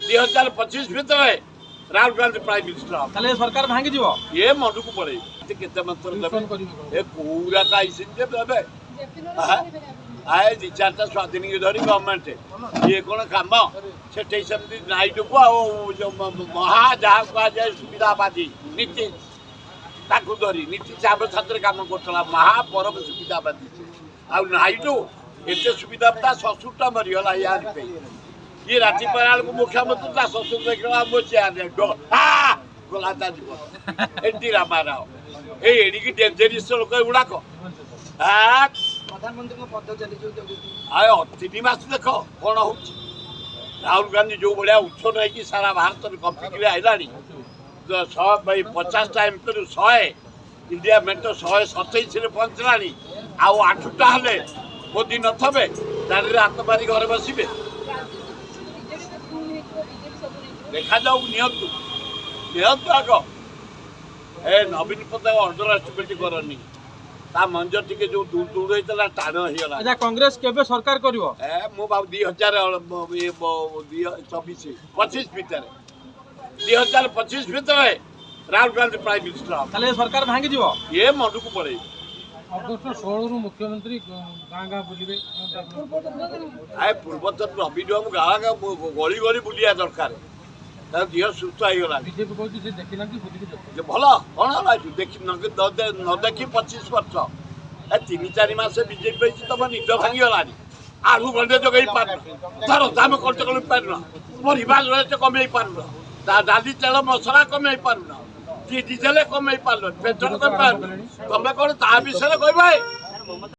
2025 ଭିତରେ Rahul Gandhi prime minister ତାହେଲେ ସରକାର ଭାଙ୍ଗି ଯିବ ଏ ମନକୁ ପଳେଇ କେତେ ମାତ୍ର ଦେବେ ଏ କୋଉରା କାଇସିନ୍ ଯେ ଦେବେ ଆଏ ଦି ଚାରିଟା ସ୍ୱାଧୀନ ଧରି ଗଭର୍ଣ୍ଣମେଣ୍ଟ ଇଏ କ'ଣ କାମ ସେଠି ସେମିତି ନାଇଡୁକୁ ଆଉ ମହା ଯାହା କୁହାଯାଏ ସୁବିଧାବାଦୀ ନୀତି ତାକୁ ଧରି ନୀତି ଚାପ ଛାତ୍ରରେ କାମ କରୁଥିଲା ମହା ପରମ ସୁବିଧାବାଦୀ ଆଉ ନାଇଡୁ ଏତେ ସୁବିଧା ତା ଶ୍ୱଶୁରଟା ମରିଗଲା ୟାର ପାଇଁ ଇଏ ରାତି ବେଳକୁ ମୁଖ୍ୟମନ୍ତ୍ରୀ ତା ଶ୍ୱଶୁର ଦେଖିଲା ମୋ ଚେୟାରରେ ଗଲା ତା ଜୀବନ ଏଠି ରାମାରାଓ ଏଇ ଏଡ଼ିକି ଡେଞ୍ଜରିୟସ୍ ଲୋକ ଏଗୁଡ଼ାକ ପ୍ରଧାନମନ୍ତ୍ରୀଙ୍କ ପଦ ଚାଲିଛି 3 ମାସ ଦେଖ କ'ଣ ହଉଛି ରାହୁଲ ଗାନ୍ଧୀ ଯୋଉ ଭଳିଆ ଉଚ୍ଚ ନେଇକି ସାରା ଭାରତରେ କମ୍ପିଟିରେ ଆଇଲାଣି 50ଟା ଏମ୍ପିରୁ 100 ଇଣ୍ଡିଆ ମେଣ୍ଟ 127ରେ ପହଞ୍ଚିଲାଣି ଆଉ 8ଟା ହେଲେ ମୋଦି ନଥବେ ଦାঁড়িয়ে ହାତ ମାରି ଘରେ ବସିବେ ଦେଖାଯାଉ ନିଅନ୍ତୁ ଆଗ ଏ ନବୀନ ପଟ୍ଟନାୟକ ଅଣ୍ଡର ଏଷ୍ଟିମେଟ୍ କରନି ତା ମଞ୍ଜ ଟିକେ ଯୋଉ ଦୂର ହେଇଥିଲା ଟାଣ ହେଇଗଲା କଂଗ୍ରେସ କେବେ ସରକାର କରିବ ମୁଁ ଭାବୁ 2024-25 ଭିତରେ 2025 ଭିତରେ ରାହୁଲ ଗାନ୍ଧୀ ପ୍ରାଇମ ମିନିଷ୍ଟର ତାହେଲେ ସରକାର ଭାଙ୍ଗି ଯିବ ଏ ମନକୁ ପଳେଇ ଅଗଷ୍ଟ 16ରୁ ମୁଖ୍ୟମନ୍ତ୍ରୀ ଗାଁ ଗାଁ ବୁଲିବେ ପୂର୍ବତନ ନବୀନ ବାବୁ ଗାଁ ଗଳି ଗଳି ବୁଲିବା ଦରକାର ତାର ଦେହ ସୁସ୍ଥ ହେଇଗଲା ବିଜେପି କହୁଛି ସେ ଦେଖିନାହାନ୍ତି ବୁଲିକି ଯେ ଭଲ କ'ଣ ହେଲା ଦେଖି ନ ଦେଖି 25 ବର୍ଷ ଏ 3-4 ମାସ ବିଜେପି ହେଇଛି ତମ ନିଦ ଭାଙ୍ଗିଗଲାଣି ଆଳୁ ଗଣ୍ଡେ ଯୋଗେଇ ପାରୁନ ଧର ଦାମ ଖର୍ଚ୍ଚ କରି ପାରୁନ ପରିବା ରେଟ୍ କମେଇ ପାରୁନ ଡାଲି ତେଲ ମସଲା କମେଇ ପାରୁନ ଡିଜେଲ କମେଇ ପାରୁନ ପେଟ୍ରୋଲ କମେଇ ପାରୁନ ତମେ କ'ଣ ତା ବିଷୟରେ କହିବ